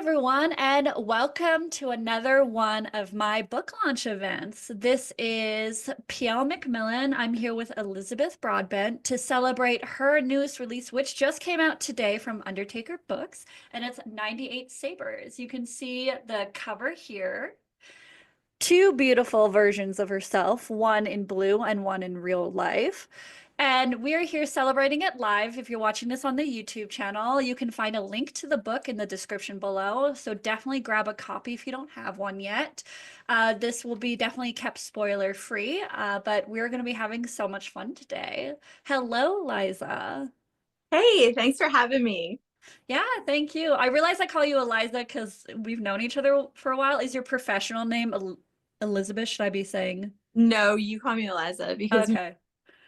everyone, and welcome to another one of my book launch events. This is PL Macmillan. I'm here with Elizabeth Broadbent to celebrate her newest release, which just came out today from Undertaker Books, and it's 98 Sabers. You can see the cover here. Two beautiful versions of herself, one in blue and one in real life. And we're here celebrating it live. If you're watching this on the YouTube channel, you can find a link to the book in the description below. So definitely grab a copy if you don't have one yet. This will be definitely kept spoiler free, but we're going to be having so much fun today. Hello, Liza. Hey, thanks for having me. Yeah, thank you. I realize I call you Eliza because we've known each other for a while. Is your professional name Elizabeth, should I be saying? No, you call me Eliza because we Okay.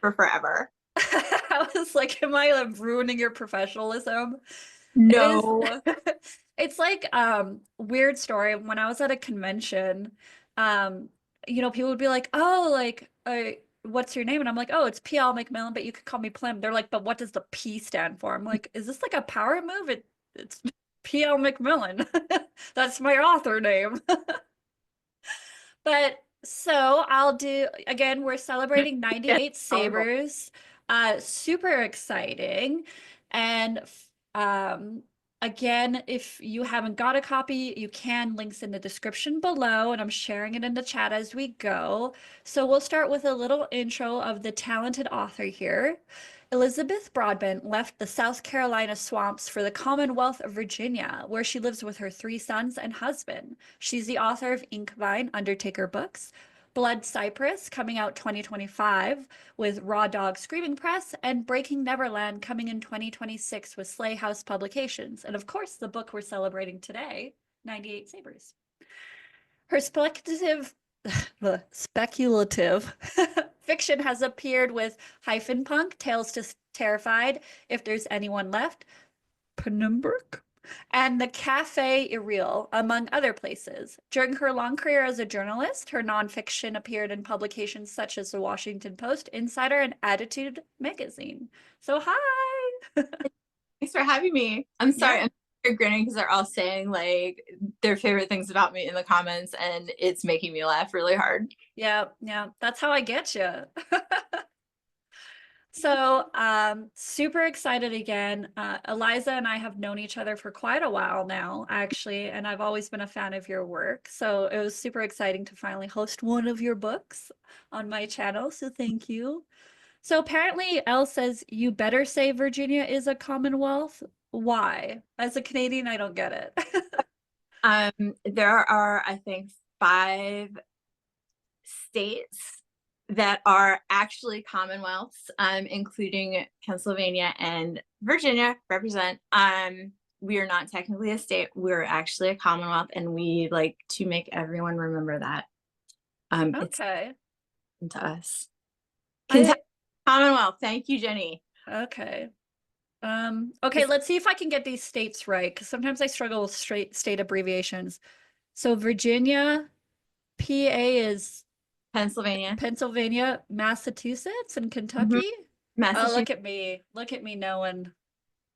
for forever. I was like, am I ruining your professionalism? It is No. it's like weird story. When I was at a convention, um, people would be like, oh, like what's your name? And I'm like, oh, it's P.L. Macmillan, but you could call me Plim. They're like, but what does the P stand for? I'm like, is this like a power move? It's P.L. Macmillan. That's my author name. But so I'll do again, we're celebrating Yes, 98 powerful. Sabers. Super exciting. And um again, if you haven't got a copy, you can, links in the description below, and I'm sharing it in the chat as we go. So we'll start with a little intro of the talented author here. Elizabeth Broadbent left the South Carolina swamps for the Commonwealth of Virginia, where she lives with her three sons and husband. She's the author of Inkvine, Undertaker Books, Blood Cypress, coming out 2025 with Raw Dog Screaming Press, and Breaking Neverland, coming in 2026 with Slay House Publications. And of course, the book we're celebrating today, 98 Sabers. Her speculative fiction has appeared with Hyphen Punk, Tales to Terrified, If There's Anyone Left, Penumbruk, and the Cafe Irreal, among other places. During her long career as a journalist, her nonfiction appeared in publications such as the Washington Post, Insider, and Attitude magazine. So hi! Thanks for having me. I'm sorry, Yeah. I'm grinning because they're all saying like their favorite things about me in the comments, and it's making me laugh really hard. Yeah, yeah, that's how I get you. So, super excited again. Eliza and I have known each other for quite a while now, actually, and I've always been a fan of your work. So it was super exciting to finally host one of your books on my channel. So thank you. So apparently, Elle says you better say Virginia is a Commonwealth. Why? As a Canadian, I don't get it. There are, I think, 5 states that are actually commonwealths, including Pennsylvania and Virginia represent. We are not technically a state, we're actually a commonwealth, and we like to make everyone remember that. It's Okay. to us. I Kentucky Commonwealth. Thank you, Jenny. okay. Okay, let's see if I can get these states right, because sometimes I struggle with straight state abbreviations. So Virginia, PA is Pennsylvania. Pennsylvania, Massachusetts, and Mhm. Kentucky. Oh, Massachusetts. look at me. Look at me knowing.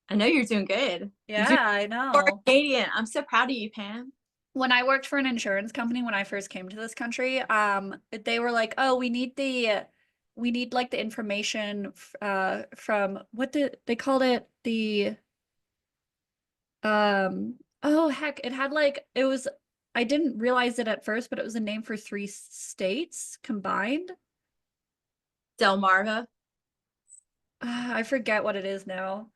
I know you're doing good. You're Yeah, doing I more know. Canadian. I'm so proud of you, Pam. When I worked for an insurance company when I first came to this country, they were like, "Oh, we need like the information from what did they called it? The oh heck, it had like it was I didn't realize it at first, but it was a name for three states combined. Delmarva. I forget what it is now.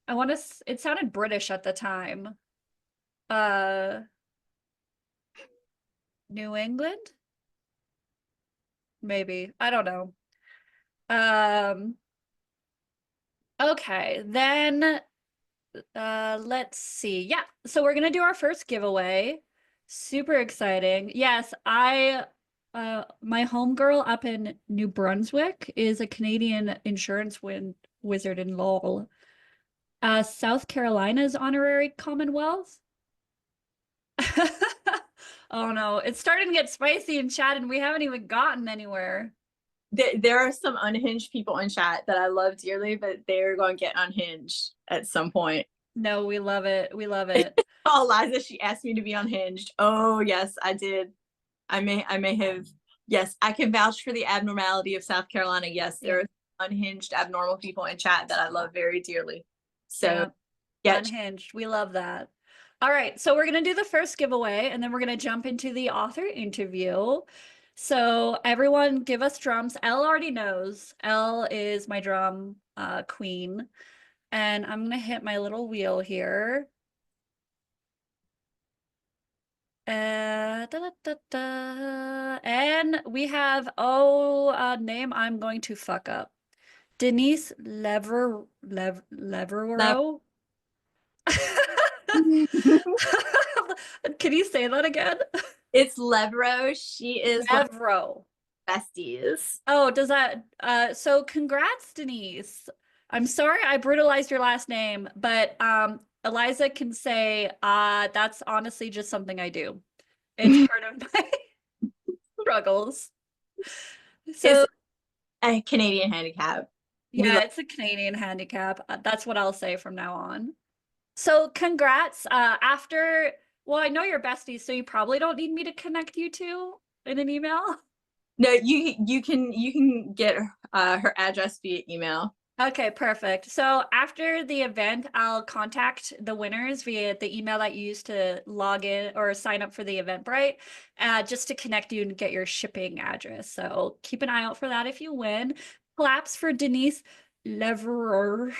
I want to it sounded British at the time. Uh New England? Maybe. I don't know. Um okay, then let's see. Yeah, so we're gonna do our first giveaway. Super exciting. Yes, I my homegirl up in New Brunswick is a Canadian insurance wizard in Lowell. South Carolina's honorary Commonwealth. Oh no, it's starting to get spicy in chat and we haven't even gotten anywhere. There are some unhinged people in chat that I love dearly, but they're going to get unhinged at some point. No, we love it. We love it. Oh, Liza, she asked me to be unhinged. Oh, yes, I did. I may have. Yes, I can vouch for the abnormality of South Carolina. Yes, there Yeah. are unhinged, abnormal people in chat that I love very dearly. So, Yeah. yeah, Unhinged. We love that. All right. So we're going to do the first giveaway and then we're going to jump into the author interview. So everyone give us drums. Elle already knows. Elle is my drum queen. And I'm going to hit my little wheel here. Da, da, da, da. And we have, name I'm going to fuck up. Denise love. Leverero. Can you say that again? It's Levro. She is one of Levro. my besties. Oh, does that so congrats, Denise. I'm sorry I brutalized your last name, but Eliza can say that's honestly just something I do. It's part of my struggles. It's So a Canadian handicap. We yeah, love. it's a Canadian handicap. That's what I'll say from now on. So congrats. Well, I know you're besties, so you probably don't need me to connect you two in an email. No, you can get her address via email. Okay, perfect. So after the event, I'll contact the winners via the email that you used to log in or sign up for the Eventbrite, just to connect you and get your shipping address. So keep an eye out for that if you win. Claps for Denise Leverer.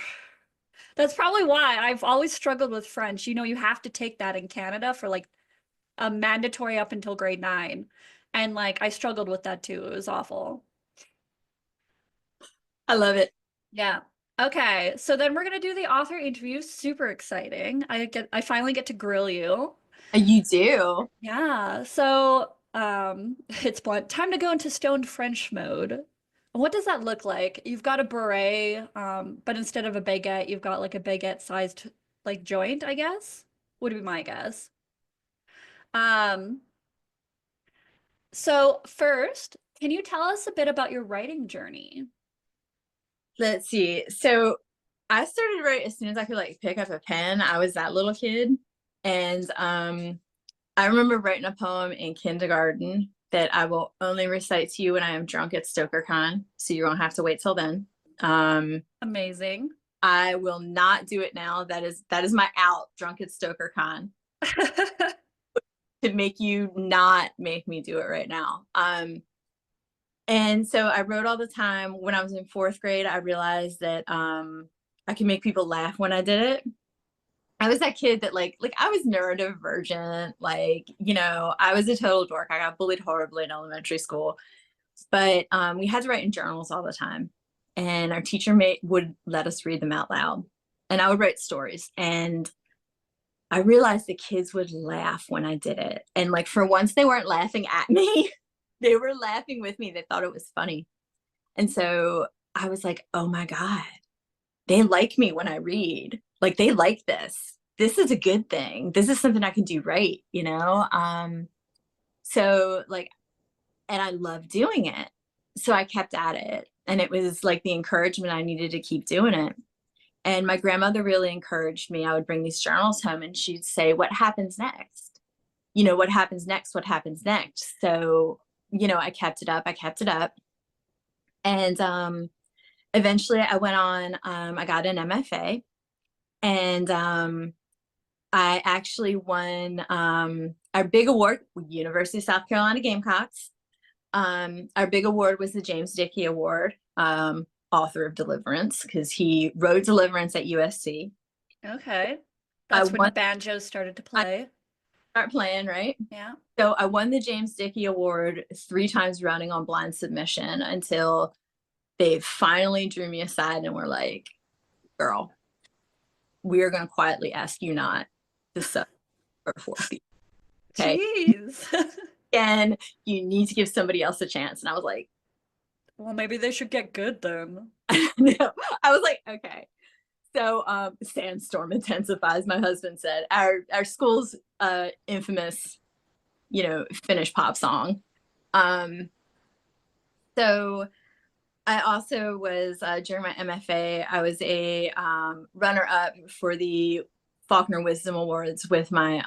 That's probably why I've always struggled with French. You know, you have to take that in Canada for like a mandatory up until grade 9. And like I struggled with that too. It was awful. I love it. Yeah. Okay. So then we're gonna do the author interview. Super exciting. I finally get to grill you. You do. Yeah. So it's blunt. Time to go into stoned French mode. What does that look like? You've got a beret, but instead of a baguette, you've got like a baguette sized like joint, I guess. Would be my guess. Um, so first, can you tell us a bit about your writing journey? Let's see. So I started to write as soon as I could like pick up a pen. I was that little kid. And I remember writing a poem in kindergarten that I will only recite to you when I am drunk at StokerCon. So you won't have to wait till then. Amazing. I will not do it now. That is my out, drunk at StokerCon, to make you not make me do it right now. And so I wrote all the time. When I was in 4th grade, I realized that I could make people laugh when I did it. I was that kid that like I was neurodivergent, like, you know, I was a total dork. I got bullied horribly in elementary school, but we had to write in journals all the time, and our teacher would let us read them out loud, and I would write stories, and I realized the kids would laugh when I did it, and like for once they weren't laughing at me, they were laughing with me. They thought it was funny, and so I was like, oh my god, they like me when I read. Like they like this. This is a good thing. This is something I can do right, you know? So like, and I love doing it. So I kept at it. And it was like the encouragement I needed to keep doing it. And my grandmother really encouraged me. I would bring these journals home and she'd say, what happens next? You know, what happens next? What happens next? So, you know, I kept it up. I kept it up. And eventually I went on, I got an MFA, and I actually won our big award, University of South Carolina Gamecocks. Our big award was the James Dickey Award, author of Deliverance, because he wrote Deliverance at USC. Okay. I That's when the won. banjos started to I play. start playing, right? Yeah. So I won the James Dickey Award 3 times running on blind submission until they finally drew me aside and were like, girl, we are going to quietly ask you not to sub for 4th. Okay. Jeez. And you need to give somebody else a chance. And I was like, Well, maybe they should get good then. no. I was like, okay. So sandstorm intensifies, my husband said. Our school's infamous, you know, Finnish pop song. So I also was during my MFA, I was a runner-up for the Faulkner Wisdom Awards with my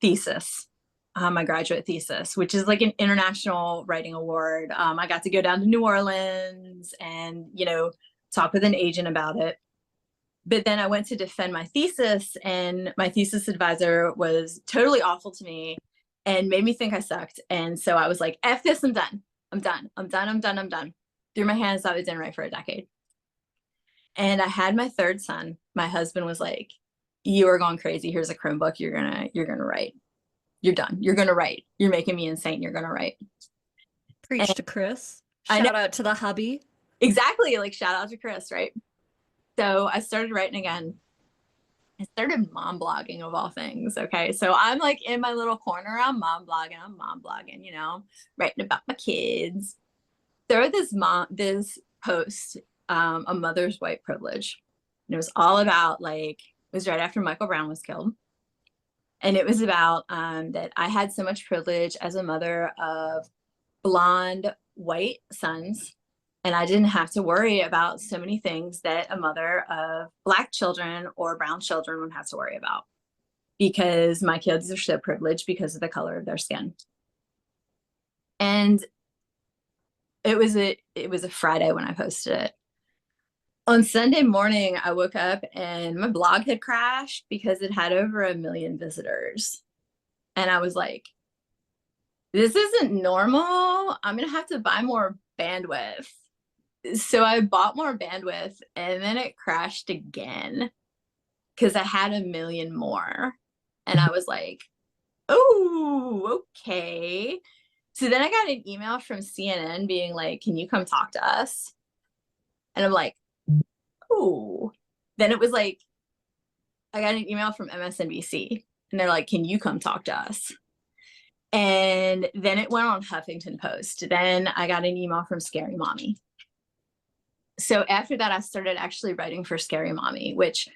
thesis, my graduate thesis, which is like an international writing award. I got to go down to New Orleans and, talk with an agent about it. But then I went to defend my thesis, and my thesis advisor was totally awful to me and made me think I sucked. And so I was like, F this, I'm done. I'm done. I'm done. I'm done. I'm done. Threw my hands up. I didn't write for a decade. And I had my third son. My husband was like, you are going crazy. Here's a Chromebook. You're gonna write. You're done. You're gonna write. You're making me insane. You're gonna write. Preach And to Chris. I know Shout out to the hubby. exactly, like shout out to Chris, right? So I started writing again. I started mom blogging of all things. Okay. So I'm like in my little corner, I'm mom blogging, writing about my kids. There was this post, a mother's white privilege. And it was all about it was right after Michael Brown was killed. And it was about that I had so much privilege as a mother of blonde white sons, and I didn't have to worry about so many things that a mother of Black children or brown children would have to worry about, because my kids are so privileged because of the color of their skin. And it was a Friday when I posted it. On Sunday morning, I woke up and my blog had crashed because it had over 1 million visitors. And I was like, this isn't normal. I'm going to have to buy more bandwidth. So I bought more bandwidth, and then it crashed again because I had 1 million more. And I was like, oh, okay. So then I got an email from CNN being like, can you come talk to us? And I'm like, oh. Then it was like, I got an email from MSNBC, and they're like, can you come talk to us? And then it went on Huffington Post. Then I got an email from Scary Mommy. So after that, I started actually writing for Scary Mommy, which,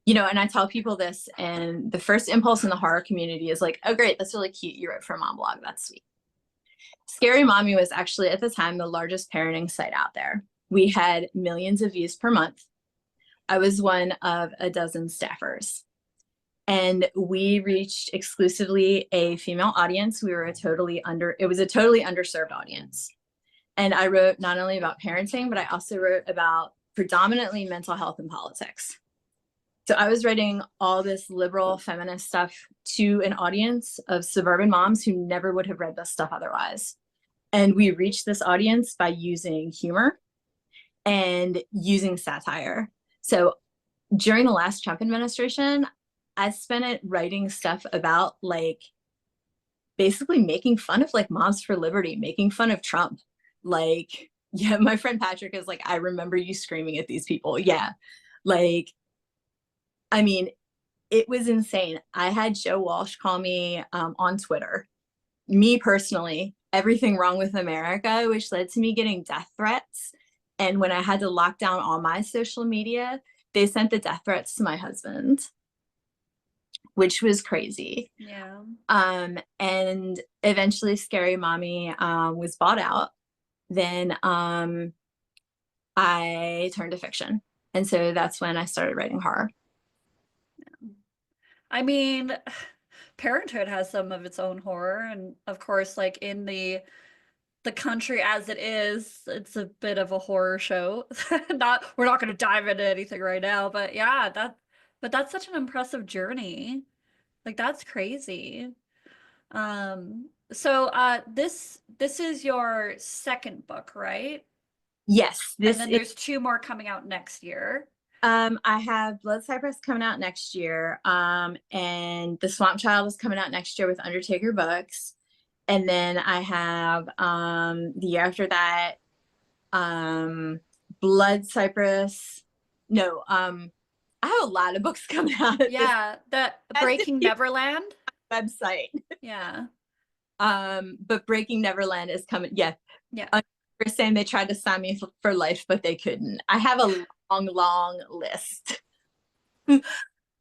and I tell people this, and the first impulse in the horror community is like, oh, great, that's really cute. You wrote for a mom blog. That's sweet. Scary Mommy was actually at the time the largest parenting site out there. We had millions of views per month. I was one of a dozen staffers. And we reached exclusively a female audience. It was a totally underserved audience. And I wrote not only about parenting, but I also wrote about predominantly mental health and politics. So I was writing all this liberal feminist stuff to an audience of suburban moms who never would have read this stuff otherwise. And we reached this audience by using humor and using satire. So during the last Trump administration, I spent it writing stuff about basically making fun of Moms for Liberty, making fun of Trump. Yeah, my friend Patrick is like, I remember you screaming at these people. Yeah. I mean, it was insane. I had Joe Walsh call me on Twitter, me personally, everything wrong with America, which led to me getting death threats. And when I had to lock down all my social media, they sent the death threats to my husband, which was crazy. Yeah. And eventually Scary Mommy was bought out. Then I turned to fiction. And so that's when I started writing horror. I mean, parenthood has some of its own horror, and of course, in the country as it is, it's a bit of a horror show. We're not going to dive into anything right now, but yeah, that's such an impressive journey. That's crazy. So this is your second book, right? Yes. And then there's 2 more coming out next year. I have Blood Cypress coming out next year. And The Swamp Child is coming out next year with Undertaker Books. And then I have the year after that, Blood Cypress. No, I have a lot of books coming out. Yeah, the Breaking Neverland website. Yeah. But Breaking Neverland is coming. Yeah. Yeah. They're saying they tried to sign me for life, but they couldn't. I have a long list.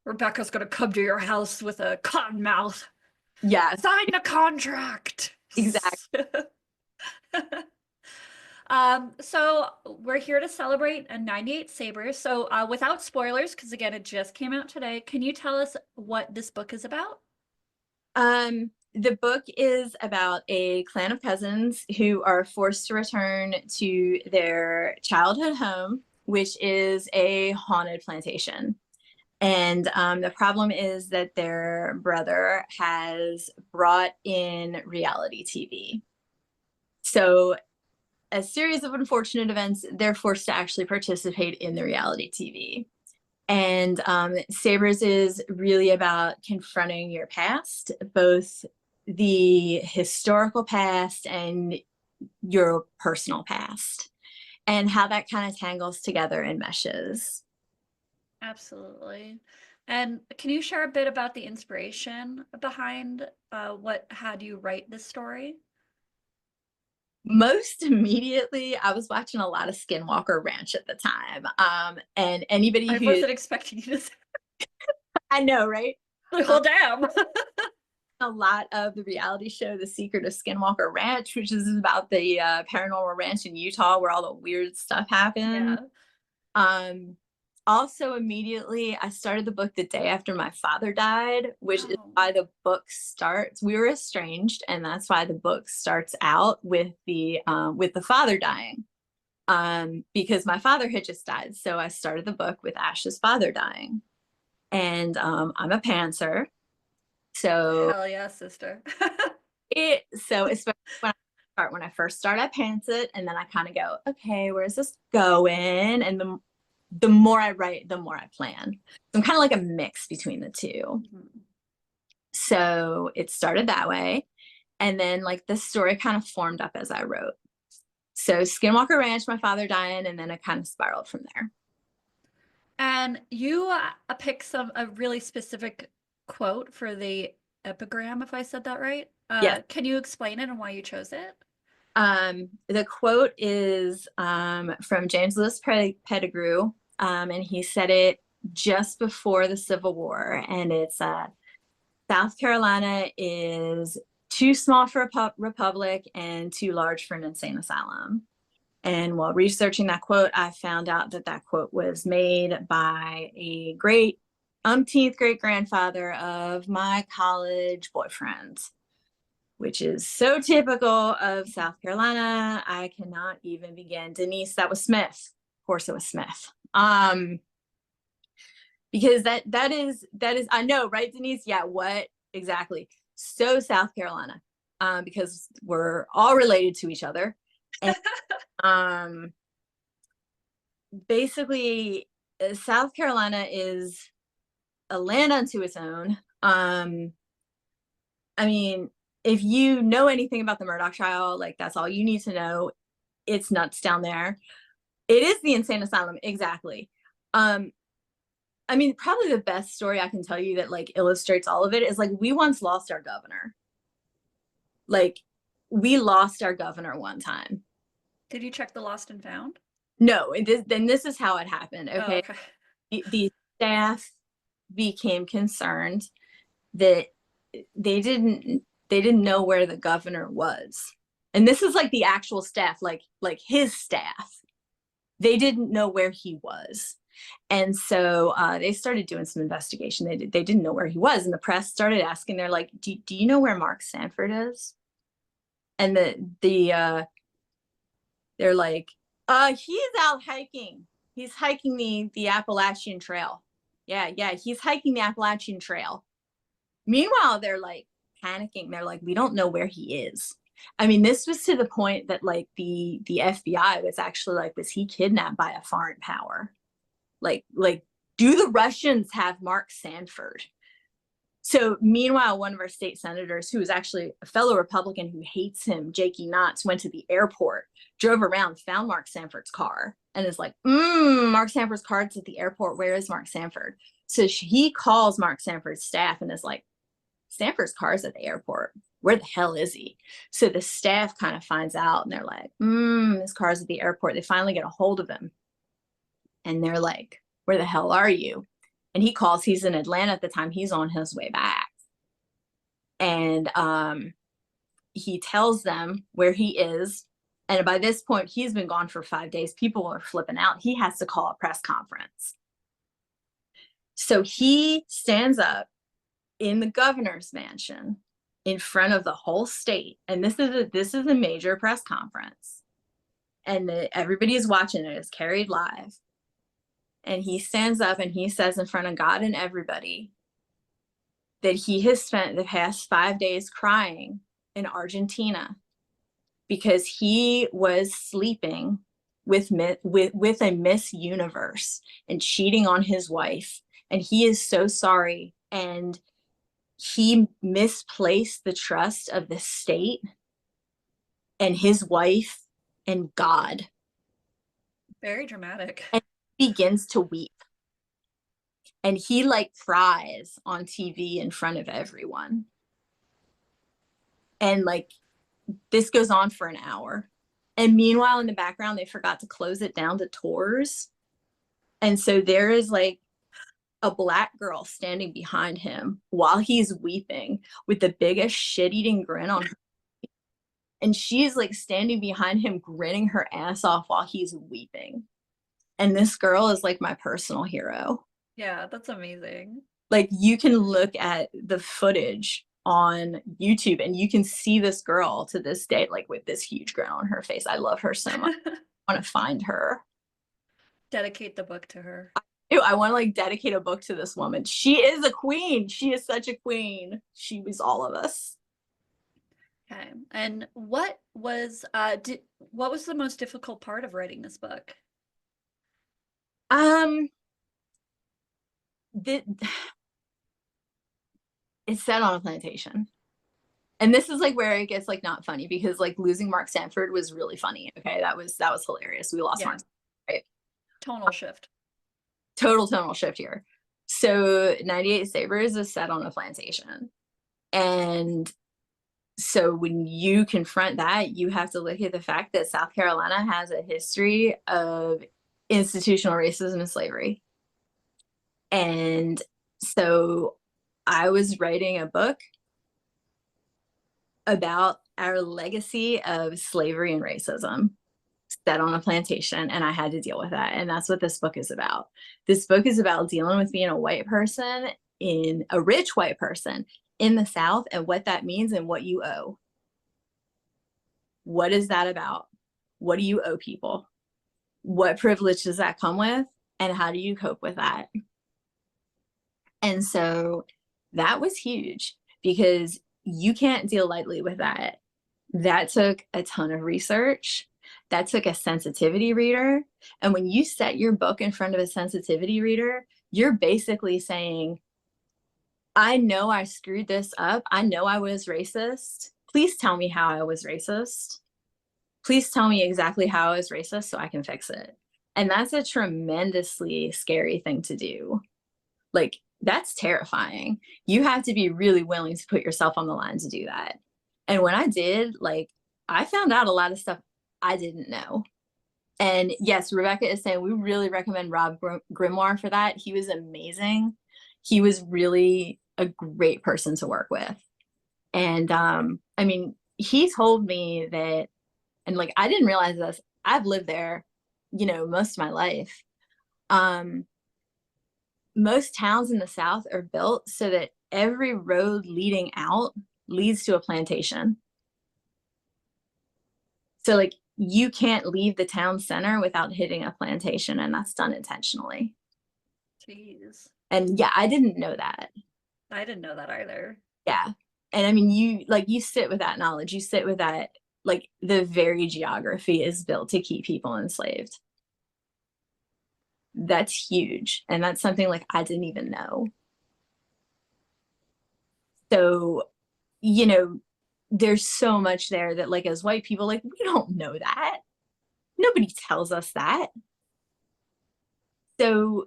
Rebecca's gonna come to your house with a cotton mouth. Yeah. Sign the contract. Exactly. So we're here to celebrate a 98 Sabers. So without spoilers, because again, it just came out today, can you tell us what this book is about? The book is about a clan of cousins who are forced to return to their childhood home, which is a haunted plantation. And the problem is that their brother has brought in reality TV. So, a series of unfortunate events, they're forced to actually participate in the reality TV. And Sabers is really about confronting your past, both the historical past and your personal past, and how that kind of tangles together and meshes. Absolutely. And can you share a bit about the inspiration behind what had you write this story? Most immediately, I was watching a lot of Skinwalker Ranch at the time. And anybody I who, wasn't expecting you to say, I know, right? like, well, damn. A lot of the reality show The Secret of Skinwalker Ranch, which is about the paranormal ranch in Utah where all the weird stuff happened. Yeah. Um, Also, immediately, I started the book the day after my father died, which is Oh. why the book starts. We were estranged, and that's why the book starts out with the father dying. Because my father had just died, so I started the book with Ash's father dying, and I'm a pantser, so Hell yeah, sister. especially when I first start, I pants it, and then I kind of go, okay, where's this going? And the more I write, the more I plan. So I'm kind of like a mix between the two. Mhm. So it started that way. And then like the story kind of formed up as I wrote. So Skinwalker Ranch, my father dying, and then it kind of spiraled from there. And you picked a really specific quote for the epigram, if I said that right. Yes. Can you explain it and why you chose it? The quote is from James Lewis Pettigrew, and he said it just before the Civil War, and it's South Carolina is too small for a republic and too large for an insane asylum. And while researching that quote, I found out that that quote was made by a great umpteenth great grandfather of my college boyfriend, which is so typical of South Carolina. I cannot even begin. Denise, that was Smith. Of course, it was Smith. Because that is I know, right, Denise? Yeah, what exactly? So South Carolina, because we're all related to each other, and basically, South Carolina is a land unto its own. I mean, if you know anything about the Murdoch trial, like that's all you need to know. It's nuts down there. It is the insane asylum, exactly. Um, I mean, probably the best story I can tell you that like illustrates all of it is like we once lost our governor. Like we lost our governor one time. Did you check the lost and found? No, then this is how it happened. Oh, Okay, okay. the staff became concerned that they didn't they didn't know where the governor was, and this is like the actual staff, like his staff. They didn't know where he was. And so they started doing some investigation. They didn't know where he was. And the press started asking, they're like, do you know where Mark Sanford is? And they're like, he's out hiking. He's hiking the Appalachian Trail. Yeah, he's hiking the Appalachian Trail. Meanwhile, they're like panicking. They're like, we don't know where he is. I mean, this was to the point that like the FBI was actually like, was he kidnapped by a foreign power? Like, do the Russians have Mark Sanford? So meanwhile, one of our state senators, who is actually a fellow Republican who hates him, Jakey Knotts, went to the airport, drove around, found Mark Sanford's car, and is like, Mark Sanford's car's at the airport. Where is Mark Sanford? So he calls Mark Sanford's staff and is like, Sanford's car's at the airport. Where the hell is he? So the staff kind of finds out and they're like, his car's at the airport. They finally get a hold of him. And they're like, where the hell are you? And he calls, he's in Atlanta at the time, he's on his way back. And he tells them where he is. And by this point, he's been gone for 5 days. People are flipping out. He has to call a press conference. So he stands up in the governor's mansion in front of the whole state. And this is a major press conference. And everybody is watching it. It's carried live. And he stands up and he says in front of God and everybody that he has spent the past 5 days crying in Argentina because he was sleeping with a Miss Universe and cheating on his wife. And he is so sorry. And he misplaced the trust of the state and his wife and God. Very dramatic. And begins to weep. And he like cries on TV in front of everyone. And like this goes on for an hour. And meanwhile, in the background, they forgot to close it down to tours. And so there is like a Black girl standing behind him while he's weeping with the biggest shit-eating grin on her. And she's like standing behind him, grinning her ass off while he's weeping. And this girl is like my personal hero. Yeah, that's amazing. Like you can look at the footage on YouTube and you can see this girl to this day, like with this huge grin on her face. I love her so much. I want to find her. Dedicate the book to her. I want to like dedicate a book to this woman. She is a queen. She is such a queen. She was all of us. Okay. And what was the most difficult part of writing this book? It's set on a plantation. And this is like where it gets like not funny because like losing Mark Sanford was really funny. Okay. That was hilarious. We lost Mark, right? Tonal shift. Total tonal shift here. So 98 Sabers is set on a plantation. And so when you confront that, you have to look at the fact that South Carolina has a history of institutional racism and slavery. And so I was writing a book about our legacy of slavery and racism set on a plantation, and I had to deal with that. And that's what this book is about. This book is about dealing with being a white person, in a rich white person in the South, and what that means and what you owe. What is that about? What do you owe people? What privilege does that come with? And how do you cope with that? And so that was huge because you can't deal lightly with that. That took a ton of research. That took a sensitivity reader. And when you set your book in front of a sensitivity reader, you're basically saying, I know I screwed this up. I know I was racist. Please tell me how I was racist. Please tell me exactly how I was racist so I can fix it. And that's a tremendously scary thing to do. Like, that's terrifying. You have to be really willing to put yourself on the line to do that. And when I did, like, I found out a lot of stuff I didn't know. And yes, Rebecca is saying we really recommend Rob Grimoire for that. He was amazing. He was really a great person to work with. And I mean, he told me that, and like, I didn't realize this. I've lived there, you know, most of my life. Most towns in the South are built so that every road leading out leads to a plantation. So like you can't leave the town center without hitting a plantation, and that's done intentionally. Jeez. And yeah, I didn't know that. I didn't know that either. Yeah. And I mean, you sit with that knowledge, you sit with that, like the very geography is built to keep people enslaved. That's huge. And that's something like I didn't even know. So, you know, there's so much there that like as white people, like we don't know that. Nobody tells us that. So,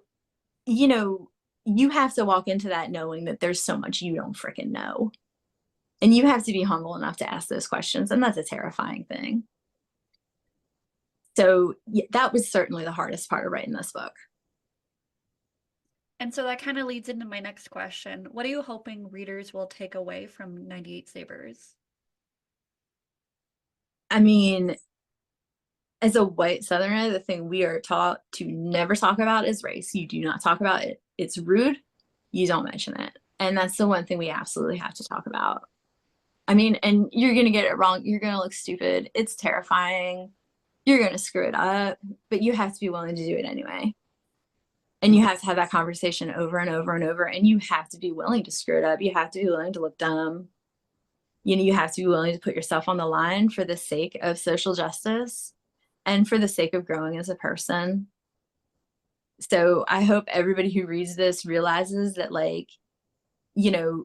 you know, you have to walk into that knowing that there's so much you don't freaking know. And you have to be humble enough to ask those questions. And that's a terrifying thing. So yeah, that was certainly the hardest part of writing this book. And so that kind of leads into my next question. What are you hoping readers will take away from 98 Sabers? I mean, as a white Southerner, the thing we are taught to never talk about is race. You do not talk about it. It's rude. You don't mention it. And that's the one thing we absolutely have to talk about. I mean, and you're going to get it wrong. You're going to look stupid. It's terrifying. You're going to screw it up, but you have to be willing to do it anyway. And you have to have that conversation over and over and over. And you have to be willing to screw it up. You have to be willing to look dumb. You know, you have to be willing to put yourself on the line for the sake of social justice and for the sake of growing as a person. So I hope everybody who reads this realizes that, like, you know,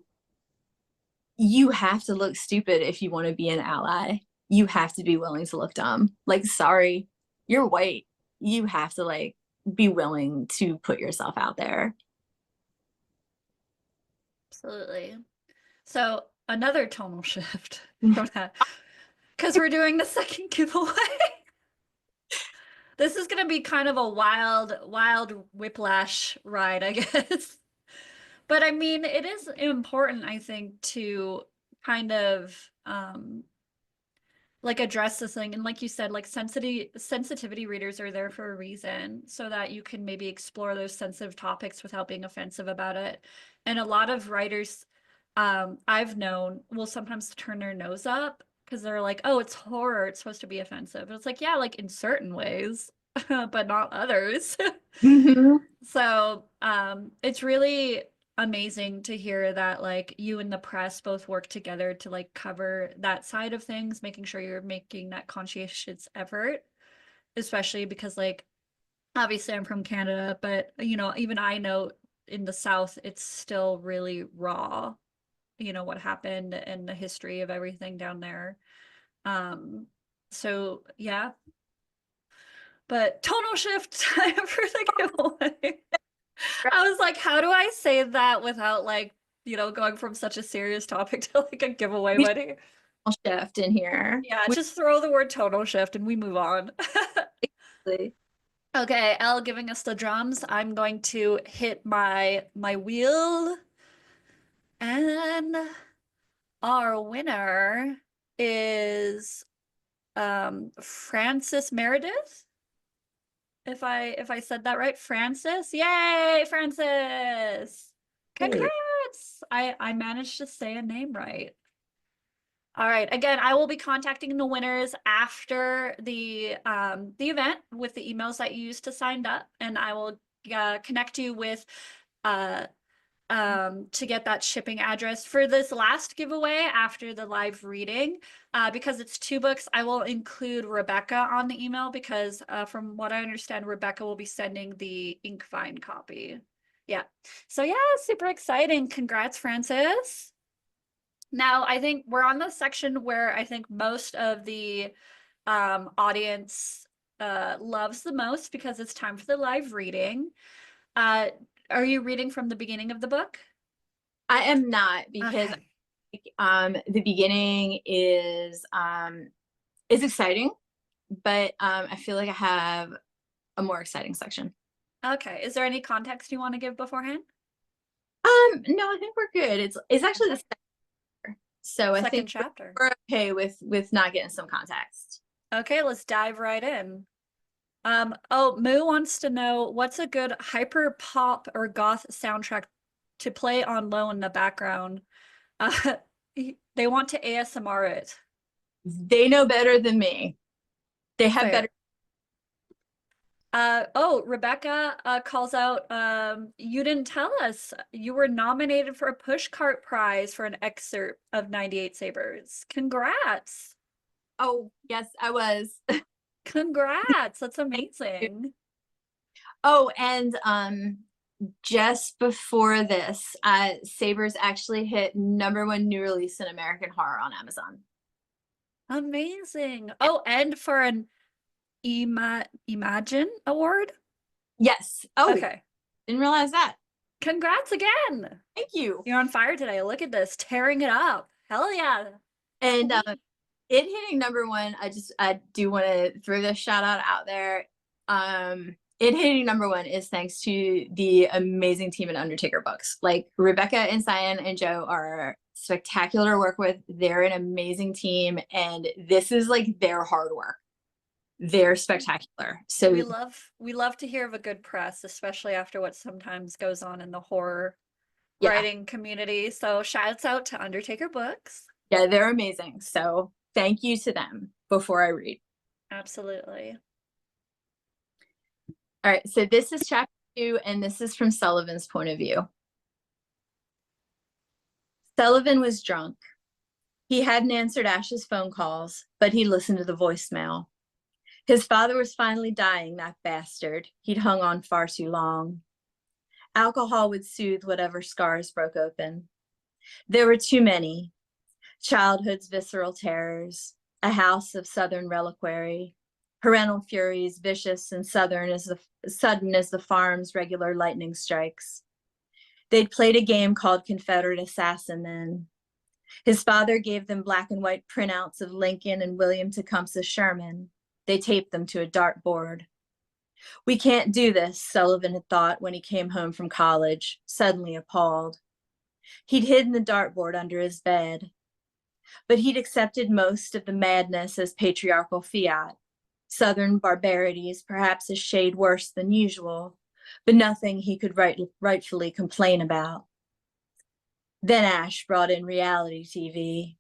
you have to look stupid if you want to be an ally. You have to be willing to look dumb. Like, sorry, you're white. You have to, like, be willing to put yourself out there. Absolutely. So another tonal shift from that, because we're doing the second giveaway. This is going to be kind of a wild whiplash ride, I guess. But I mean, it is important, I think, to kind of like address this thing. And like you said, like sensitivity readers are there for a reason, so that you can maybe explore those sensitive topics without being offensive about it. And a lot of writers I've known will sometimes turn their nose up because they're like, oh, it's horror, it's supposed to be offensive. But it's like, yeah, like in certain ways, but not others. Mm-hmm. So it's really amazing to hear that like you and the press both work together to like cover that side of things, making sure you're making that conscientious effort, especially because like obviously I'm from Canada, but you know, even I know in the South it's still really raw, you know, what happened and the history of everything down there. So yeah. But tonal shift time for the giveaway. I was like, how do I say that without like, you know, going from such a serious topic to like a giveaway We buddy? should shift in here. Yeah, just throw the word tonal shift and we move on. We, Okay, Elle giving us the drums. I'm going to hit my wheel. And our winner is Francis Meredith. If I said that right, Francis. Yay, Francis. Congrats. I managed to say a name right. All right. Again, I will be contacting the winners after the event with the emails that you used to sign up, and I will connect you with uh to get that shipping address for this last giveaway after the live reading. Because it's 2 books, I will include Rebecca on the email because from what I understand, Rebecca will be sending the Inkvine copy. Yeah. So yeah, super exciting. Congrats, Francis. Now, I think we're on the section where I think most of the audience loves the most because it's time for the live reading. Are you reading from the beginning of the book? I am not, because Okay. the beginning is exciting, but I feel like I have a more exciting section. Okay. Is there any context you want to give beforehand? No, I think we're good. It's actually the Okay. second, so I Second think chapter. we're okay with not getting some context. Okay, let's dive right in. Oh, Moo wants to know what's a good hyper pop or goth soundtrack to play on low in the background. Uh, they want to ASMR it. They know better than me. They have better. Fair. Oh, Rebecca calls out, you didn't tell us you were nominated for a pushcart prize for an excerpt of 98 Sabers. Congrats. Oh, yes, I was. Congrats. That's amazing. Oh, and just before this, Sabers actually hit #1 new release in American horror on Amazon. Amazing. Oh, and for an Imagine award? Yes. Oh, Okay. didn't realize that. Congrats again. Thank you. You're on fire today. Look at this, tearing it up. Hell yeah. And Sweet. it hitting #1, I do want to throw this shout out there. It hitting #1 is thanks to the amazing team at Undertaker Books. Like, Rebecca and Cyan and Joe are spectacular to work with. They're an amazing team, and this is like their hard work. they're spectacular. So we love to hear of a good press, especially after what sometimes goes on in the horror yeah, writing community. So shouts out to Undertaker Books. yeah, they're amazing. So thank you to them before I read. Absolutely. All right, so this is chapter 2, and this is from Sullivan's point of view. Sullivan was drunk. He hadn't answered Ash's phone calls, but he listened to the voicemail. His father was finally dying, that bastard. He'd hung on far too long. Alcohol would soothe whatever scars broke open. There were too many. Childhood's visceral terrors, a house of Southern reliquary, parental furies vicious and sudden as the farm's regular lightning strikes. They'd played a game called Confederate Assassin then. His father gave them black and white printouts of Lincoln and William Tecumseh Sherman. They taped them to a dartboard. We can't do this, Sullivan had thought when he came home from college, suddenly appalled. He'd hidden the dartboard under his bed, but he'd accepted most of the madness as patriarchal fiat. Southern barbarities, perhaps a shade worse than usual, but nothing he could rightfully complain about. Then Ash brought in reality TV.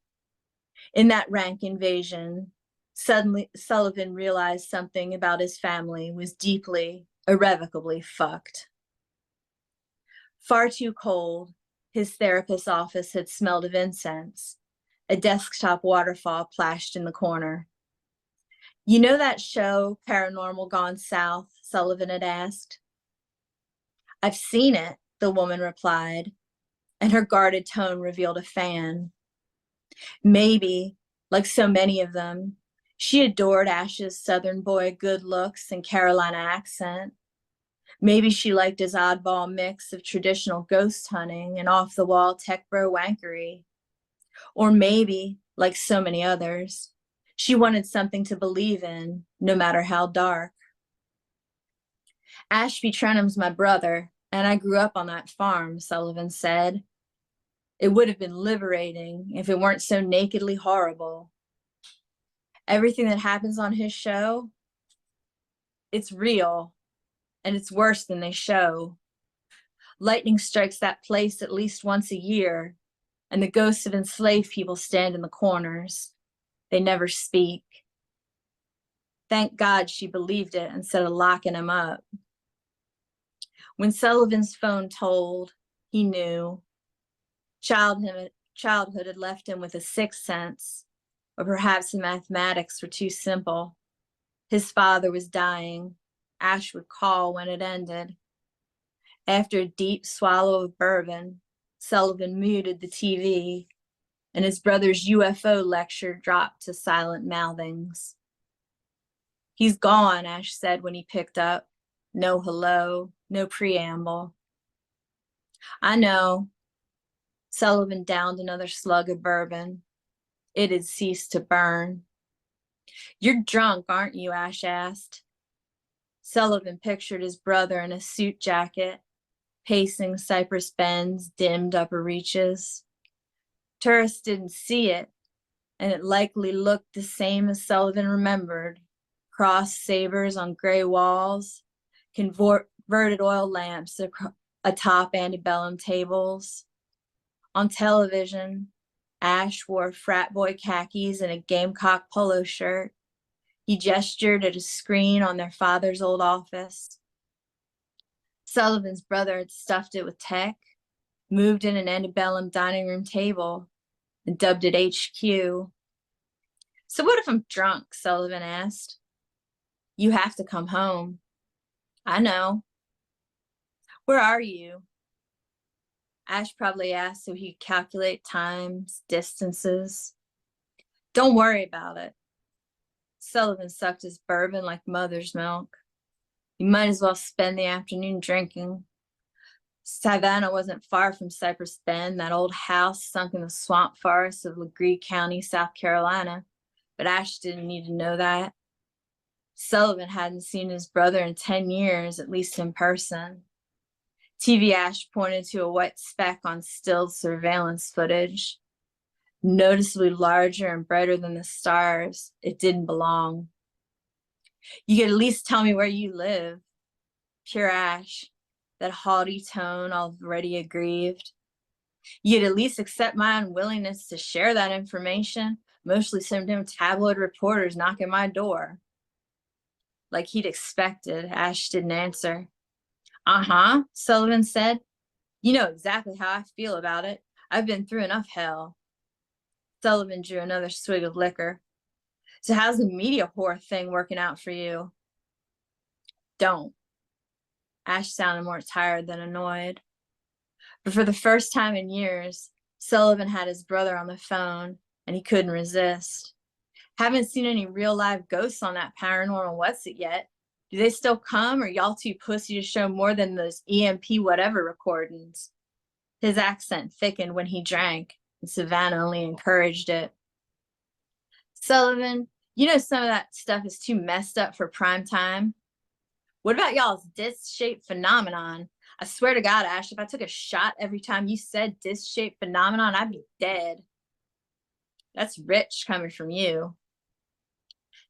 In that rank invasion, suddenly Sullivan realized something about his family was deeply, irrevocably fucked. Far too cold, his therapist's office had smelled of incense. A desktop waterfall plashed in the corner. You know that show, Paranormal Gone South? Sullivan had asked. I've seen it, the woman replied, and her guarded tone revealed a fan. Maybe, like so many of them, she adored Ash's Southern boy good looks and Carolina accent. Maybe she liked his oddball mix of traditional ghost hunting and off-the-wall tech bro wankery. Or maybe, like so many others, she wanted something to believe in, no matter how dark. Ashby Trenholm's my brother, and I grew up on that farm, Sullivan said. It would have been liberating if it weren't so nakedly horrible. Everything that happens on his show, it's real, and it's worse than they show. Lightning strikes that place at least once a year, and the ghosts of enslaved people stand in the corners. They never speak. Thank God she believed it instead of locking him up. When Sullivan's phone tolled, he knew. Childhood had left him with a sixth sense, or perhaps the mathematics were too simple. His father was dying. Ash would call when it ended. After a deep swallow of bourbon, Sullivan muted the TV, and his brother's UFO lecture dropped to silent mouthings. He's gone, Ash said when he picked up. No hello, no preamble. I know. Sullivan downed another slug of bourbon. It had ceased to burn. You're drunk, aren't you? Ash asked. Sullivan pictured his brother in a suit jacket, pacing Cypress Bend's dimmed upper reaches. Tourists didn't see it, and it likely looked the same as Sullivan remembered. Crossed sabers on gray walls, converted oil lamps atop antebellum tables. On television, Ash wore frat boy khakis and a Gamecock polo shirt. He gestured at a screen on their father's old office. Sullivan's brother had stuffed it with tech, moved in an antebellum dining room table, and dubbed it HQ. So what if I'm drunk? Sullivan asked. You have to come home. I know. Where are you? Ash probably asked so he could calculate times, distances. Don't worry about it. Sullivan sucked his bourbon like mother's milk. You might as well spend the afternoon drinking. Savannah wasn't far from Cypress Bend, that old house sunk in the swamp forests of Legree County, South Carolina. But Ash didn't need to know that. Sullivan hadn't seen his brother in 10 years, at least in person. TV Ash pointed to a white speck on stilled surveillance footage. Noticeably larger and brighter than the stars, it didn't belong. You could at least tell me where you live. Pure ash, that haughty tone already aggrieved. You'd at least accept my unwillingness to share that information. Mostly some damn tabloid reporters knocking my door. Like he'd expected, Ash didn't answer. Uh-huh, Sullivan said. You know exactly how I feel about it. I've been through enough hell. Sullivan drew another swig of liquor. So how's the media whore thing working out for you? Don't. Ash sounded more tired than annoyed. But for the first time in years, Sullivan had his brother on the phone, and he couldn't resist. Haven't seen any real live ghosts on that paranormal what's it yet. Do they still come, or y'all too pussy to show more than those EMP whatever recordings? His accent thickened when he drank, and Savannah only encouraged it. Sullivan, you know some of that stuff is too messed up for prime time. What about y'all's disc-shaped phenomenon? I swear to God, Ash, if I took a shot every time you said disc-shaped phenomenon, I'd be dead. That's rich coming from you.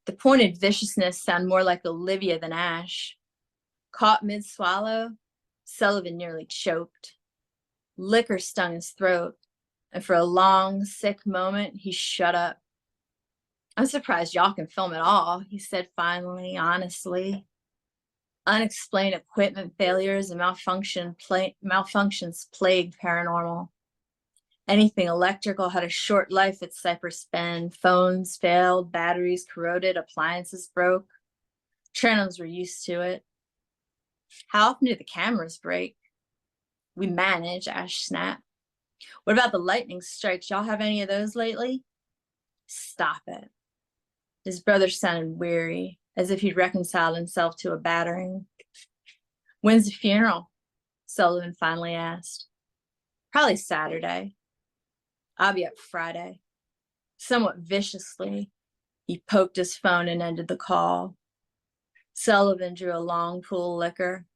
The pointed viciousness sounded more like Olivia than Ash. Caught mid-swallow, Sullivan nearly choked. Liquor stung his throat, and for a long, sick moment, he shut up. I'm surprised y'all can film at all, he said finally, honestly. Unexplained equipment failures and malfunctions plagued paranormal. Anything electrical had a short life at Cypress Bend. Phones failed, batteries corroded, appliances broke. Trenholms were used to it. How often do the cameras break? We manage, Ash snapped. What about the lightning strikes? Y'all have any of those lately? Stop it. His brother sounded weary, as if he'd reconciled himself to a battering. When's the funeral? Sullivan finally asked. Probably Saturday. I'll be up Friday. Somewhat viciously, he poked his phone and ended the call. Sullivan drew a long pull of liquor,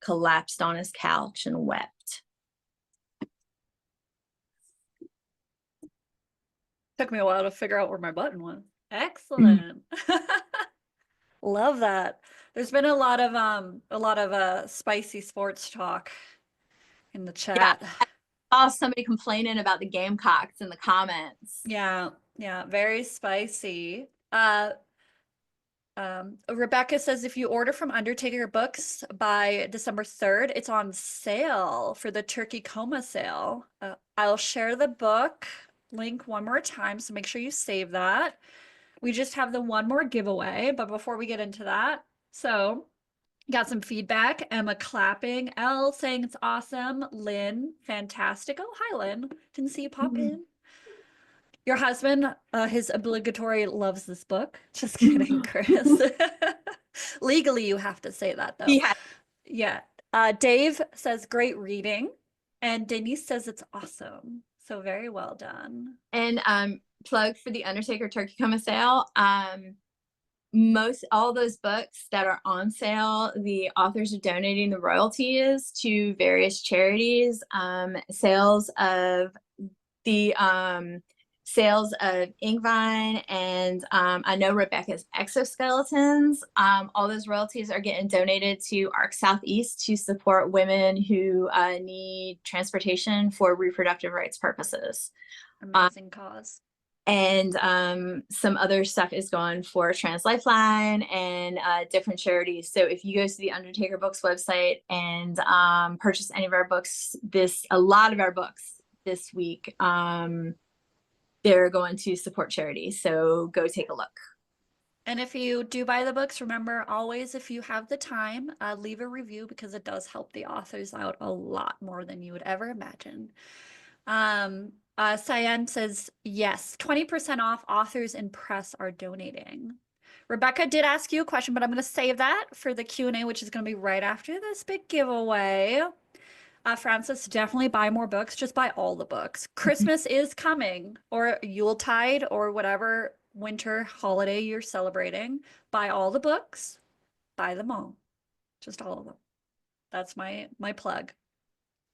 collapsed on his couch, and wept. Took me a while to figure out where my button was. Excellent. Love that. There's been a lot of spicy sports talk in the chat. Yeah, I saw somebody complaining about the Gamecocks in the comments. Yeah, very spicy. Rebecca says if you order from Undertaker Books by December 3rd, it's on sale for the Turkey Coma sale. I'll share the book link one more time, so make sure you save that. We just have the one more giveaway, but before we get into that, so got some feedback. Emma clapping, Elle saying it's awesome, Lynn, fantastic. Oh, hi, Lynn. Didn't see you pop in. Your husband, his obligatory loves this book. Just kidding, Chris. Legally, you have to say that though. Yeah. Dave says great reading, and Denise says it's awesome. So very well done. And plug for the Undertaker Turkey Coma sale. All those books that are on sale, the authors are donating the royalties to various charities. Sales of Ingvine and I know Rebecca's exoskeletons. All those royalties are getting donated to ARC Southeast to support women who need transportation for reproductive rights purposes. Amazing cause. And some other stuff is going for Trans Lifeline and different charities. So if you go to the Undertaker Books website and purchase any of our books, a lot of our books this week, they're going to support charities. So go take a look. And if you do buy the books, remember always, if you have the time, leave a review because it does help the authors out a lot more than you would ever imagine. Cyan says, yes, 20% off. Authors and press are donating. Rebecca did ask you a question, but I'm going to save that for the Q&A, which is going to be right after this big giveaway. Francis, definitely buy more books. Just buy all the books. Christmas is coming, or Yuletide, or whatever winter holiday you're celebrating. Buy all the books. Buy them all. Just all of them. That's my plug.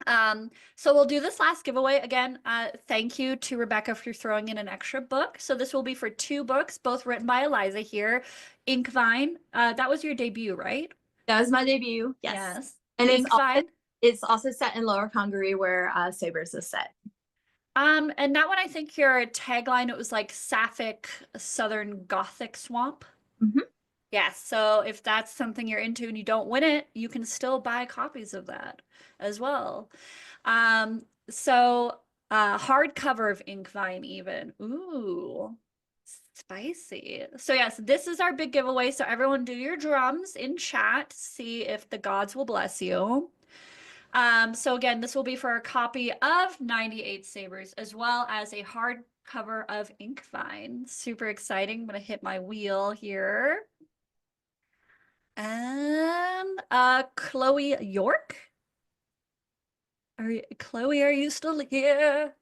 So we'll do this last giveaway again. Thank you to Rebecca for throwing in an extra book. So this will be for 2 books, both written by Eliza here. Inkvine, that was your debut, right? That was my debut. Yes. Yes. And Inkvine. it's also set in Lower Congaree where Sabers is set. And that one, I think your tagline, it was like Sapphic Southern Gothic Swamp. Mhm. Yes, so if that's something you're into and you don't win it, you can still buy copies of that as well. So hardcover of Inkvine even. Ooh, spicy. So yes, this is our big giveaway. So everyone do your drums in chat, see if the gods will bless you. So again, this will be for a copy of 98 Sabers as well as a hardcover of Inkvine. Super exciting. I'm gonna hit my wheel here. And Chloe York? Chloe, are you still here?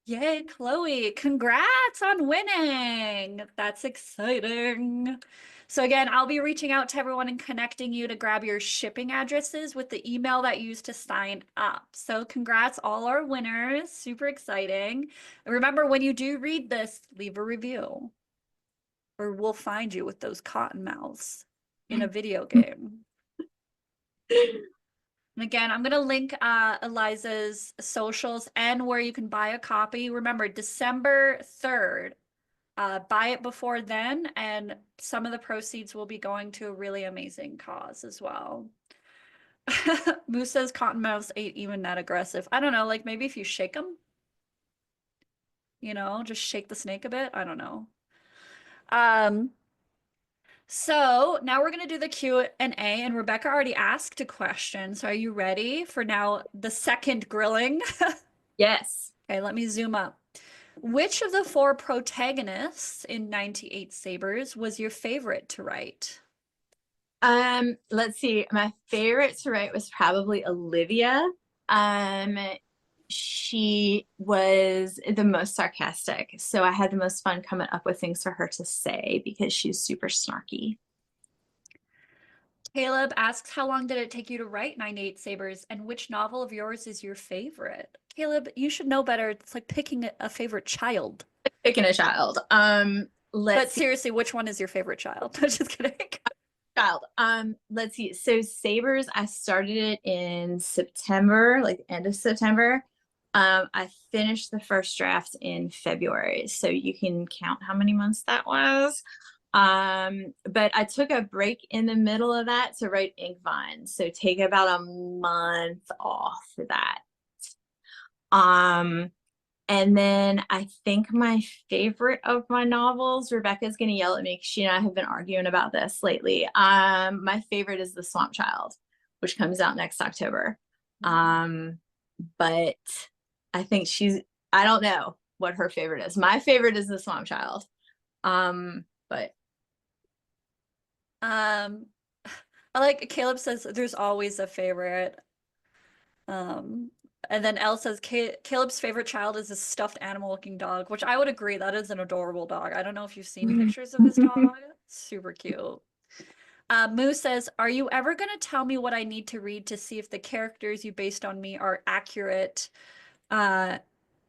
Yay, Chloe. Congrats on winning. That's exciting. So again, I'll be reaching out to everyone and connecting you to grab your shipping addresses with the email that you used to sign up. So congrats all our winners. Super exciting. And remember, when you do read this, leave a review or we'll find you with those cotton mouths in a video game. And again, I'm going to link Eliza's socials and where you can buy a copy. Remember, December 3rd. Buy it before then, and some of the proceeds will be going to a really amazing cause as well. Moose says cottonmouths ain't even that aggressive. I don't know, like maybe if you shake them, just shake the snake a bit. I don't know. So now we're going to do the Q&A, and Rebecca already asked a question. So are you ready for now the second grilling? Yes. Okay, let me zoom up. Which of the 4 protagonists in 98 Sabers was your favorite to write? Let's see. My favorite to write was probably Olivia. She was the most sarcastic, so I had the most fun coming up with things for her to say because she's super snarky. Caleb asks, how long did it take you to write 98 Sabers, and which novel of yours is your favorite? Caleb, you should know better. It's like picking a favorite child. Picking a child. But seriously, which one is your favorite child? Just kidding. Child. Let's see. So Sabers, I started it in September, like end of September. I finished the first draft in February, so you can count how many months that was. But I took a break in the middle of that to write Inkvine, so take about a month off for that. And then I think my favorite of my novels, Rebecca's gonna yell at me because she and I have been arguing about this lately. My favorite is The Swamp Child, which comes out next October. But I think I don't know what her favorite is. My favorite is The Swamp Child. But I like Caleb says there's always a favorite. And then Elle says Caleb's favorite child is a stuffed animal looking dog, which I would agree. That is an adorable dog. I don't know if you've seen pictures of this dog. Super cute. Moo says, are you ever going to tell me what I need to read to see if the characters you based on me are accurate to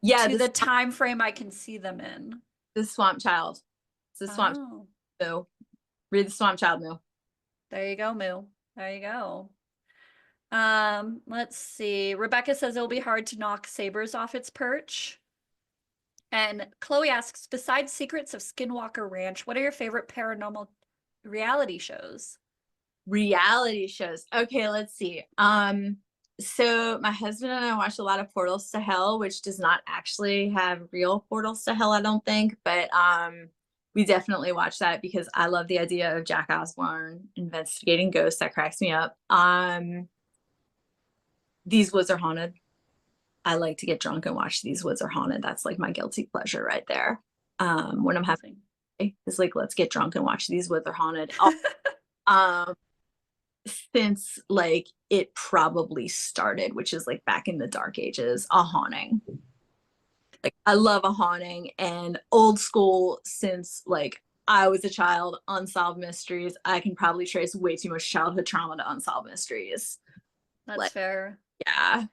the time frame I can see them in? The Swamp Child. It's the Swamp Child. So read The Swamp Child, Moo. There you go, Moo. There you go. Let's see. Rebecca says it'll be hard to knock Sabers off its perch. And Chloe asks, besides Secrets of Skinwalker Ranch, what are your favorite paranormal reality shows? Reality shows. Okay, let's see. So my husband and I watch a lot of Portals to Hell, which does not actually have real portals to hell, I don't think, but we definitely watch that because I love the idea of Jack Osbourne investigating ghosts. That cracks me up. These Woods Are Haunted. I like to get drunk and watch These Woods Are Haunted. That's like my guilty pleasure right there. When I'm having, it's like, let's get drunk and watch These Woods Are Haunted. Since like it probably started, which is like back in the dark ages, a haunting. Like I love a haunting, and old school, since like I was a child, unsolved mysteries. I can probably trace way too much childhood trauma to unsolved mysteries. That's Like, fair. yeah.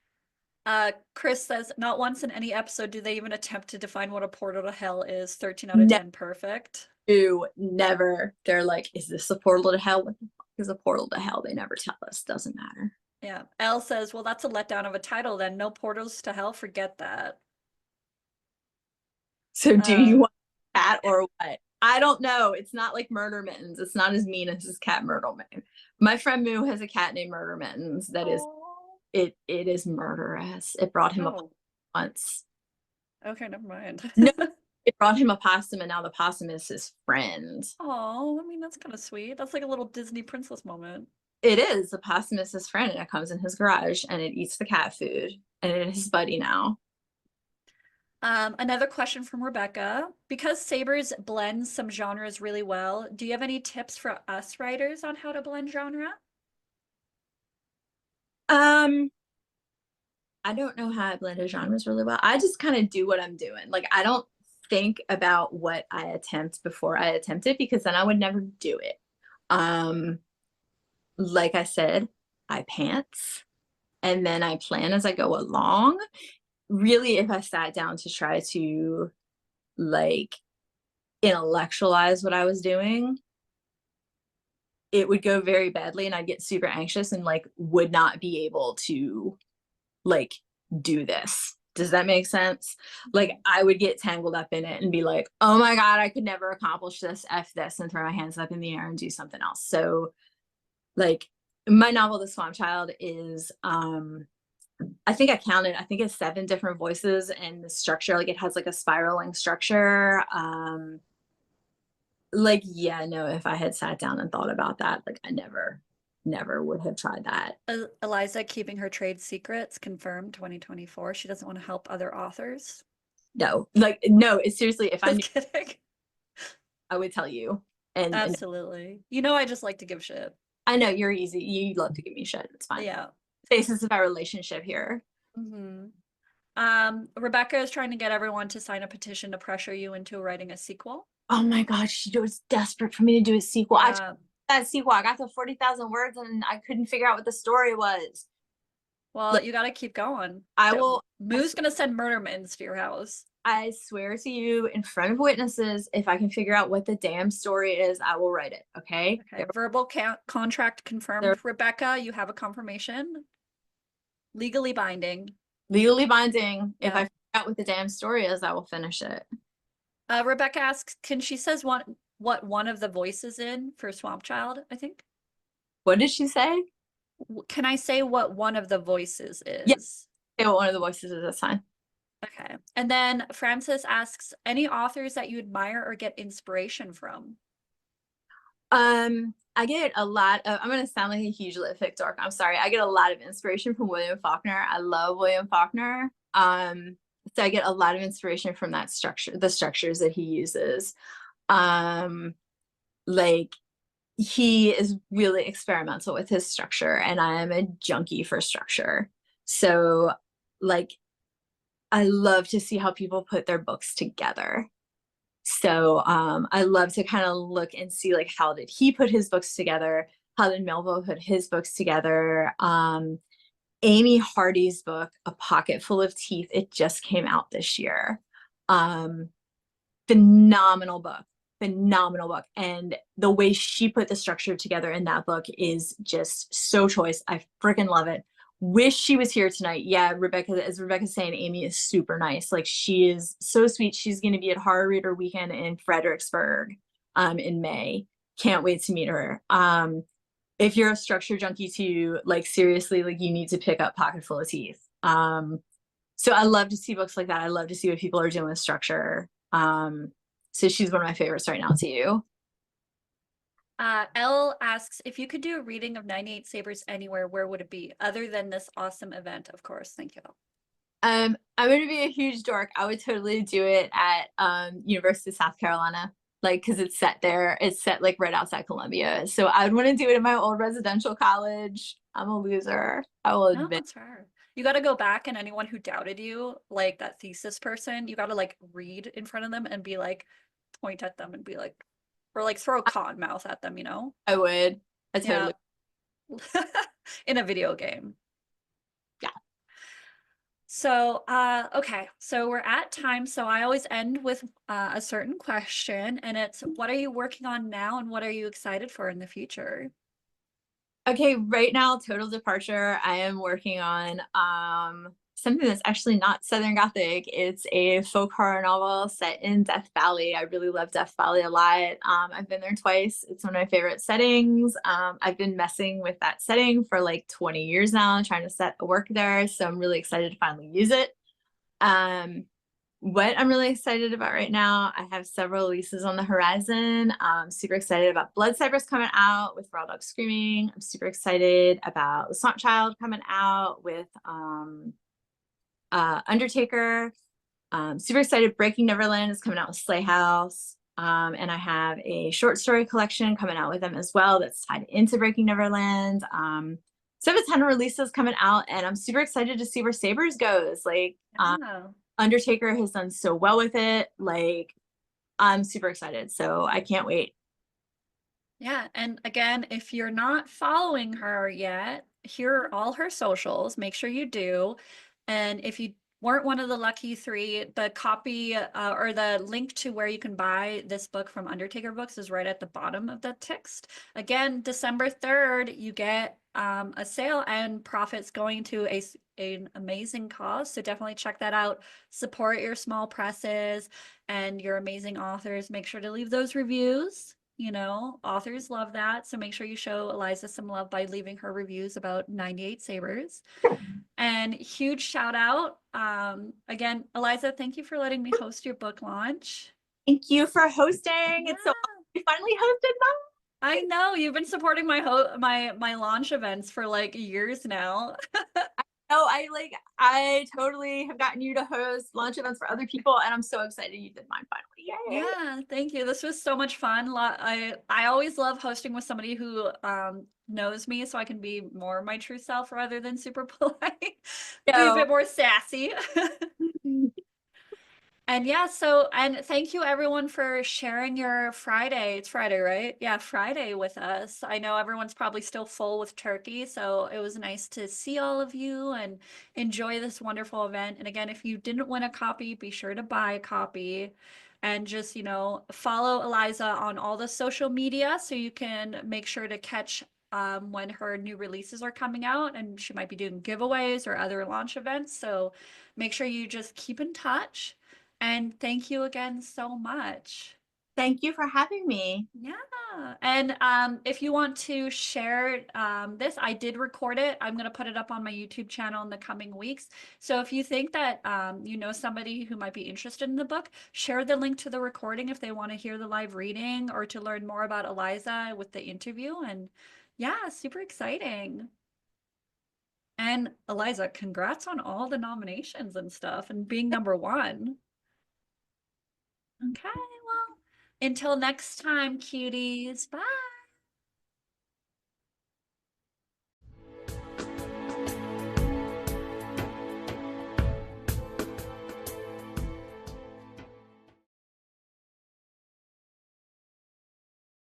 Chris says, not once in any episode do they even attempt to define what a portal to hell is. 13 out of Never 10, perfect. do, never. They're like, is this a portal to hell? What the fuck is a portal to hell? They never tell us. Doesn't matter. Yeah. Elle says, well, that's a letdown of a title then. No portals to hell, forget that. So do you want a cat or what? I don't know. It's not like Murder Mittens. It's not as mean as his cat Myrtle Man. My friend Moo has a cat named Murder Mittens that is it is murderous. It brought him up Oh, once. okay, never mind. No, it brought him a possum, and now the possum is his friend. Oh, I mean, that's kind of sweet. That's like a little Disney princess moment. It is. The possum is his friend, and it comes in his garage, and it eats the cat food, and it is his buddy now. Another question from Rebecca. Because Sabers blends some genres really well, do you have any tips for us writers on how to blend genre? I don't know how I blend genres really well. I just kind of do what I'm doing. Like, I don't think about what I attempt before I attempt it, because then I would never do it. Like I said, I pants and then I plan as I go along. Really, if I sat down to try to like intellectualize what I was doing, it would go very badly and I'd get super anxious and like would not be able to like do this. Does that make sense? Like, I would get tangled up in it and be like, oh my God, I could never accomplish this, F this, and throw my hands up in the air and do something else. So like my novel, The Swamp Child, is I think I counted, I think it's 7 different voices, and the structure, like it has like a spiraling structure. Like, yeah, no, if I had sat down and thought about that, like I never would have tried that. Eliza keeping her trade secrets, confirmed 2024. She doesn't want to help other authors. No, like, no, it's seriously, if I knew, Just kidding. I would tell you. And Absolutely. You know, I just like to give shit. I know you're easy. You love to give me shit. It's fine. Yeah. Basis of our relationship here. Rebecca is trying to get everyone to sign a petition to pressure you into writing a sequel. Oh my God, she was desperate for me to do a sequel. I tried that sequel. I got to 40,000 words and I couldn't figure out what the story was. Well, Look, you got to keep going. I will. Moo's going to send murder mittens to your house. I swear to you, in front of witnesses, if I can figure out what the damn story is, I will write it. Okay. Okay. Verbal contract confirmed. Rebecca, you have a confirmation. Legally binding. Legally binding. Yeah. If I figure out what the damn story is, I will finish it. Rebecca asks, can she says what one of the voices in for Swamp Child, I think. What did she say? Can I say what one of the voices is? Yes. Say what one of the voices is. That's fine. Okay. And then Francis asks, any authors that you admire or get inspiration from? I get a lot of, I'm going to sound like a huge lit dork. I'm sorry. I get a lot of inspiration from William Faulkner. I love William Faulkner. So I get a lot of inspiration from that structure, the structures that he uses. Like, he is really experimental with his structure, and I am a junkie for structure. So like, I love to see how people put their books together. So I love to kind of look and see like, how did he put his books together? How did Melville put his books together? Amy Hardy's book, A Pocket Full of Teeth, it just came out this year. Phenomenal book. Phenomenal book. And the way she put the structure together in that book is just so choice. I freaking love it. Wish she was here tonight. Yeah, Rebecca, as Rebecca's saying, Amy is super nice. Like, she is so sweet. She's going to be at Horror Reader Weekend in Fredericksburg in May. Can't wait to meet her. If you're a structure junkie too, like, seriously, like, you need to pick up Pocket Full of Teeth. So I love to see books like that. I love to see what people are doing with structure. So she's one of my favorites right now too. Elle asks, if you could do a reading of 98 Sabers anywhere, where would it be? Other than this awesome event, of course. Thank you. I'm going to be a huge dork. I would totally do it at University of South Carolina, like, because it's set there. It's set like right outside Columbia. So I would want to do it in my old residential college. I'm a loser. I will admit. No, that's fair. You got to go back, and anyone who doubted you, like that thesis person, you got to like read in front of them and be like, point at them and be like, or like throw a cotton mouth at them, you know? I would. I totally. Yeah. In a video game. So, okay, so we're at time. So I always end with a certain question, and it's what are you working on now and what are you excited for in the future? Okay, right now, total departure. I am working on something that's actually not Southern Gothic. It's a folk horror novel set in Death Valley. I really love Death Valley a lot. I've been there twice. It's one of my favorite settings. I've been messing with that setting for like 20 years now, trying to set a work there. So I'm really excited to finally use it. Um, what I'm really excited about right now, I have several releases on the horizon. I'm super excited about Blood Cypress coming out with Raw Dog Screaming. I'm super excited about The Swamp Child coming out with Undertaker. Super excited Breaking Neverland is coming out with Slay House. And I have a short story collection coming out with them as well that's tied into Breaking Neverland. So I have a ton of releases coming out, and I'm super excited to see where Sabers goes. Like, Yeah. Undertaker has done so well with it. Like, I'm super excited. So I can't wait. Yeah, and again, if you're not following her yet, here are all her socials. Make sure you do. And if you weren't one of the lucky three, the copy or the link to where you can buy this book from Undertaker Books is right at the bottom of the text. Again, December 3rd, you get a sale and profits going to an amazing cause. So definitely check that out. Support your small presses and your amazing authors. Make sure to leave those reviews. You know, authors love that. So make sure you show Eliza some love by leaving her reviews about 98 Sabers. And huge shout out. Again, Eliza, thank you for letting me host your book launch. Thank you for hosting. Yeah. It's so awesome. We finally hosted I know you've been supporting my launch events for like years now. no, I totally have gotten you to host launch events for other people, and I'm so excited you did mine finally. Yay! Yeah, thank you. This was so much fun. I always love hosting with somebody who knows me so I can be more my true self rather than super polite. Be a So bit more sassy. And yeah, and thank you everyone for sharing your Friday. It's Friday, right? Yeah, Friday with us. I know everyone's probably still full with turkey, so it was nice to see all of you and enjoy this wonderful event. And again, if you didn't win a copy, be sure to buy a copy and just, follow Eliza on all the social media so you can make sure to catch when her new releases are coming out, and she might be doing giveaways or other launch events. So make sure you just keep in touch. And thank you again so much. thank you for having me. Yeah. And if you want to share this, I did record it. I'm going to put it up on my YouTube channel in the coming weeks. So if you think that you know somebody who might be interested in the book, share the link to the recording if they want to hear the live reading or to learn more about Eliza with the interview. And yeah, super exciting. And Eliza, congrats on all the nominations and stuff and being #1. Okay, well, until next time, cuties. Bye.